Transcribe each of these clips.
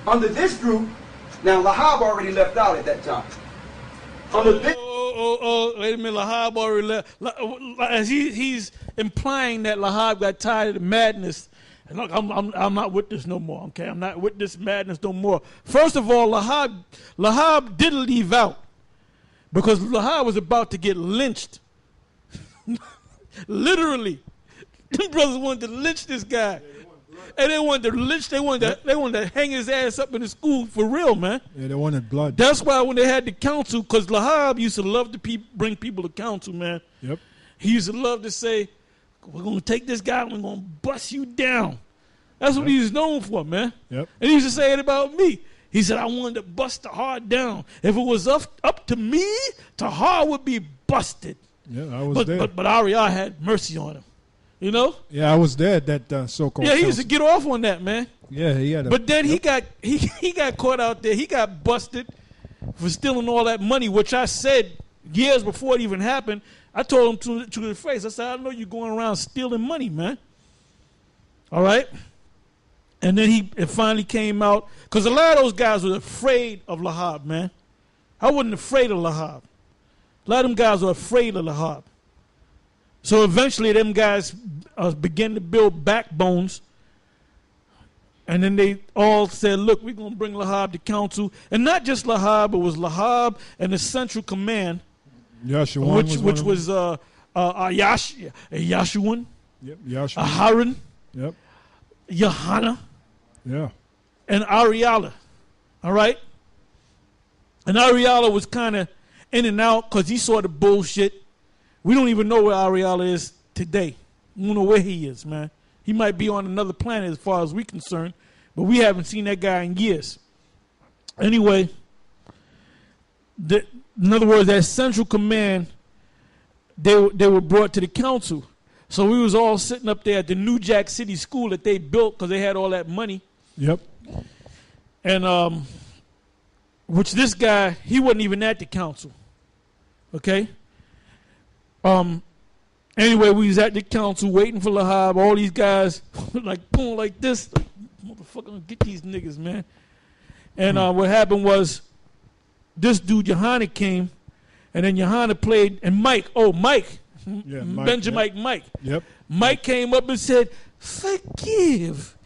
Under this group, now Lahab already left out at that time. Under this. Wait a minute, Lahab already left. As he's implying that Lahab got tired of the madness. And look, I'm not with this no more, okay? I'm not with this madness no more. First of all, Lahab did leave out because Lahab was about to get lynched. Literally. Them brothers wanted to lynch this guy. And they wanted to lynch, they wanted to hang his ass up in the school for real, man. Yeah, they wanted blood. That's why when they had the council, because Lahab used to love to bring people to council, man. Yep. He used to love to say, we're going to take this guy and we're going to bust you down. That's what he was known for, man. Yep. And he used to say it about me. He said, I wanted to bust Tahar down. If it was up to me, Tahar would be busted. Yeah, I was there. But Ariel had mercy on him. You know? Yeah, I was there at that so-called Yeah, he used to get off on that, man. Yeah, he had. But then he got caught out there. He got busted for stealing all that money, which I said years before it even happened. I told him to his face. I said, I know you're going around stealing money, man. All right? And then it finally came out. Because a lot of those guys were afraid of Lahab, man. I wasn't afraid of Lahab. A lot of them guys were afraid of Lahab. So eventually them guys began to build backbones. And then they all said, look, we're going to bring Lahab to council. And not just Lahab, it was Lahab and the Central Command. Yashuan which was Yashuan. Yep, Yashuan. Aharon. Yep. Yohana. Yeah. And Ariella. All right? And Ariella was kind of in and out because he saw the bullshit. We don't even know where Ariella is today. We don't know where he is, man. He might be on another planet as far as we're concerned, but we haven't seen that guy in years. Anyway, in other words, that Central Command, they were brought to the council. So we was all sitting up there at the New Jack City school that they built because they had all that money. Yep. And which this guy, he wasn't even at the council. Okay? Anyway, we was at the council waiting for Lahab. All these guys like pulling like this. Like, motherfucker, get these niggas, man. And what happened was this dude, Johanna, came. And then Johanna played. And Mike. Yeah, Mike, Benjamin yep. Mike. Yep. Mike came up and said, forgive.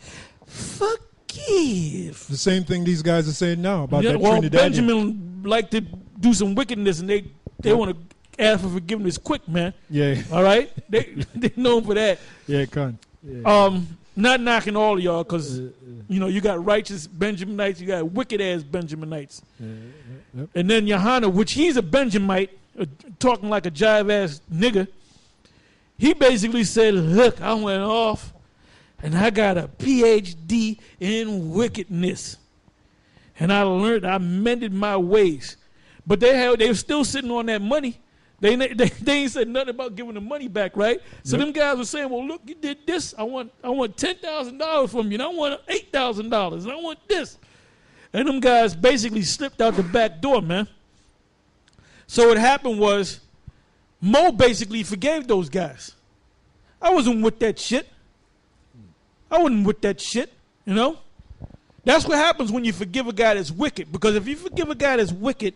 The same thing these guys are saying now about that well, Trinidadian. Benjamin liked to do some wickedness, and they want to ask for forgiveness quick, man. Yeah. All right? They known for that. Yeah, con. Yeah. Not knocking all of y'all, because, you got righteous Benjaminites, you got wicked-ass Benjaminites. Yep. And then Johanna, which he's a Benjamite, talking like a jive-ass nigga, he basically said, look, I went off, and I got a PhD in wickedness. And I mended my ways. But they were still sitting on that money. They ain't said nothing about giving the money back, right? So them guys were saying, well, look, you did this. I want $10,000 from you, and I want $8,000, and I want this. And them guys basically slipped out the back door, man. So what happened was Mo basically forgave those guys. I wasn't with that shit. You know? That's what happens when you forgive a guy that's wicked. Because if you forgive a guy that's wicked,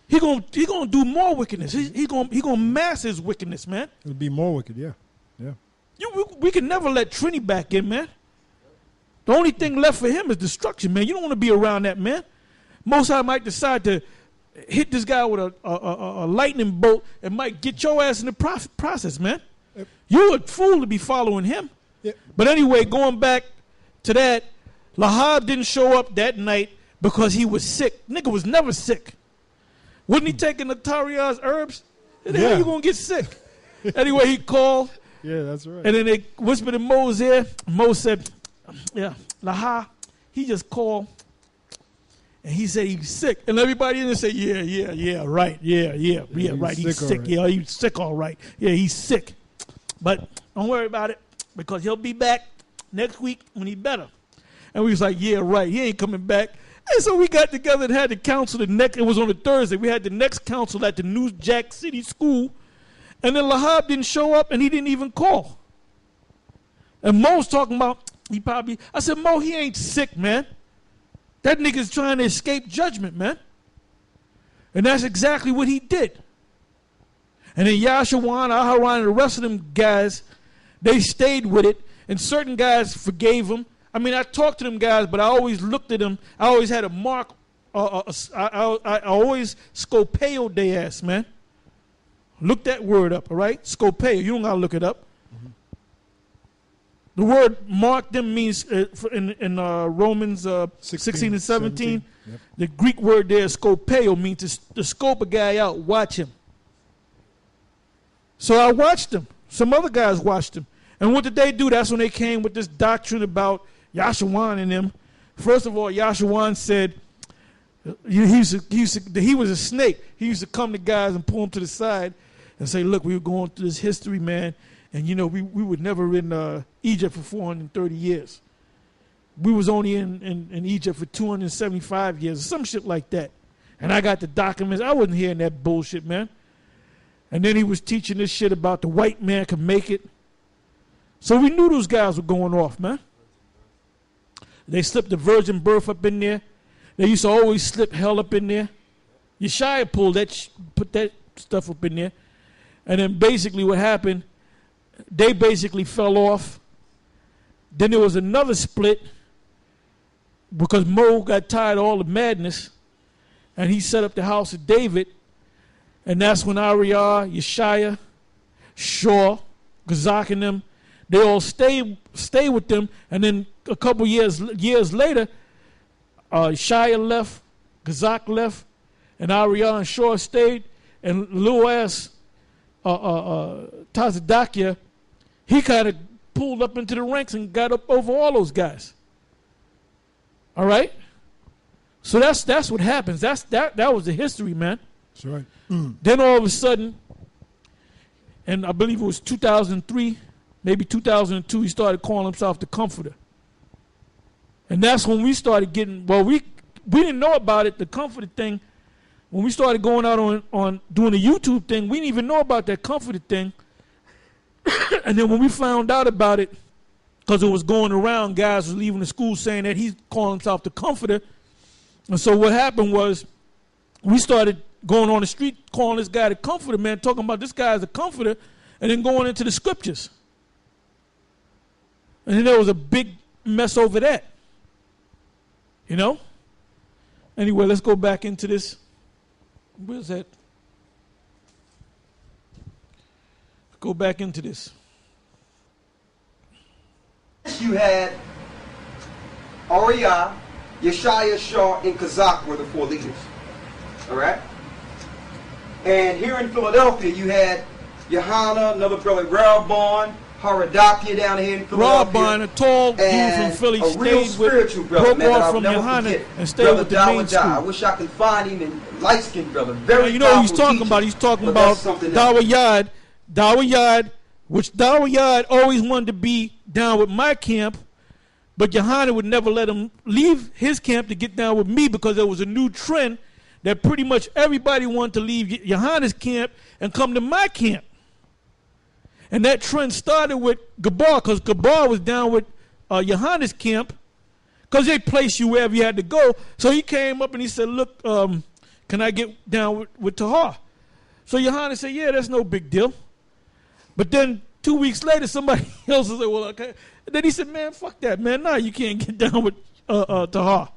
he gonna do more wickedness. He gonna mass his wickedness, man. It'll be more wicked, yeah. We can never let Trini back in, man. The only thing left for him is destruction, man. You don't want to be around that, man. Most I might decide to hit this guy with a lightning bolt and might get your ass in the process, man. Yep. You a fool to be following him. Yep. But anyway, going back to that, Lahab didn't show up that night because he was sick. Nigga was never sick. Wasn't he taking the Taria's herbs? How you gonna get sick? Anyway, he called. Yeah, that's right. And then they whispered in Mo's ear. Mo said, yeah, Lahab, he just called. And he said he's sick. And everybody in there said, yeah, right. Yeah, right. He's sick. Right. Yeah, he's sick, all right. Yeah, he's sick. But don't worry about it, because he'll be back next week when he's better. And we was like, yeah, right. He ain't coming back. And so we got together and had the council it was on a Thursday. We had the next council at the New Jack City School. And then Lahab didn't show up, and he didn't even call. And Mo's talking about, I said, Mo, he ain't sick, man. That nigga's trying to escape judgment, man. And that's exactly what he did. And then Yashawan, Aharon, and the rest of them guys, they stayed with it. And certain guys forgave him. I mean, I talked to them guys, but I always looked at them. I always had a mark. I always scopeoed their ass, man. Look that word up, all right? Scopeo. You don't got to look it up. Mm-hmm. The word mark them means in Romans 16 and 17. Yep. The Greek word there, scopeo, means to scope a guy out, watch him. So I watched him. Some other guys watched him. And what did they do? That's when they came with this doctrine about Yashawan and them. First of all, Yashawan said he was a snake. He used to come to guys and pull them to the side and say, look, we were going through this history, man, and, you know, we were never in Egypt for 430 years. We was only in Egypt for 275 years or some shit like that. And I got the documents. I wasn't hearing that bullshit, man. And then he was teaching this shit about the white man could make it. So we knew those guys were going off, man. They slipped the virgin birth up in there. They used to always slip hell up in there. Yeshaya pulled that, put that stuff up in there. And then basically what happened, they basically fell off. Then there was another split because Mo got tired of all the madness. And he set up the house of David. And that's when Ariah, Yeshaya, Shaw, Gazak and them, they all stay with them. And then a couple years later, Yeshaya left, Gazak left, and Ariah and Shaw stayed. And little ass Tazadakia, he kind of pulled up into the ranks and got up over all those guys. All right? So that's what happens. That was the history, man. That's right. Then all of a sudden, and I believe it was 2003, maybe 2002, he started calling himself the Comforter. And that's when we started getting, well, we didn't know about it, the Comforter thing. When we started going out on doing the YouTube thing, we didn't even know about that Comforter thing. And then when we found out about it, because it was going around, guys was leaving the school saying that he's calling himself the Comforter. And so what happened was we started going on the street calling this guy the Comforter, man, talking about this guy is a comforter, and then going into the scriptures. And then there was a big mess over that. You know? Anyway, let's go back into this. Where's that? Go back into this. You had Ariah, Yeshaya, Shaw, and Kazak were the four leaders. All right? And here in Philadelphia, you had Yohana, another brother, Rehoboam, Haradakia down here in Philadelphia. Rehoboam, a tall dude from Philly, a real spiritual brother, man, off from Yohana and stayed brother with the main school. I wish I could find him, and light-skinned brother, very you know who he's talking teacher, about? He's talking about Dawayad, which Dawayad always wanted to be down with my camp, but Yohana would never let him leave his camp to get down with me because there was a new trend that pretty much everybody wanted to leave Yohana's camp and come to my camp. And that trend started with Gabar, because Gabar was down with Yohana's camp, because they placed you wherever you had to go. So he came up and he said, look, can I get down with Tahar? So Yohana said, yeah, that's no big deal. But then 2 weeks later, somebody else said, well, okay. And then he said, man, fuck that, man. No, you can't get down with Tahar.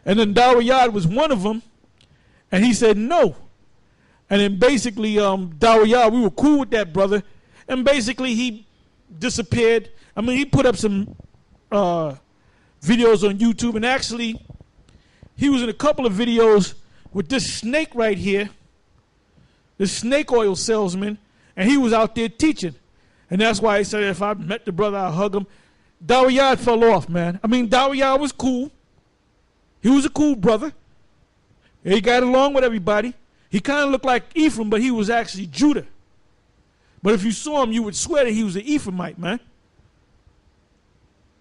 And then Dawayad was one of them. And he said no. And then basically, Dawayad, we were cool with that brother. And basically, he disappeared. I mean, he put up some videos on YouTube. And actually, he was in a couple of videos with this snake right here, this snake oil salesman. And he was out there teaching. And that's why he said, if I met the brother, I'd hug him. Dawayad fell off, man. I mean, Dawayad was cool. He was a cool brother. He got along with everybody. He kind of looked like Ephraim, but he was actually Judah. But if you saw him, you would swear that he was an Ephraimite, man.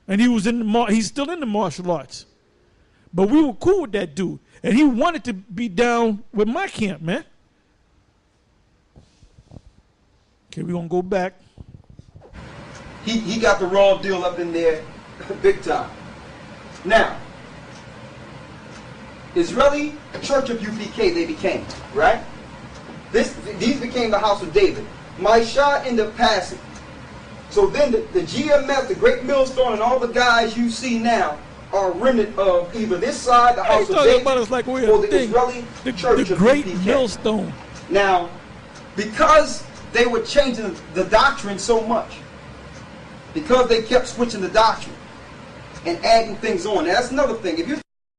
And he was he's still in the martial arts. But we were cool with that dude. And he wanted to be down with my camp, man. Okay, we're going to go back. He got the raw deal up in there big time. Now, Israeli Church of UPK they became, right? These became the House of David. Maisha ended up passing. So then the GMS, the Great Millstone, and all the guys you see now are a remnant of either this side, the House of David, about us like we're or the Israeli Church the of Great UPK. Millstone. Now, because they were changing the doctrine so much, because they kept switching the doctrine and adding things on. Now, that's another thing. If you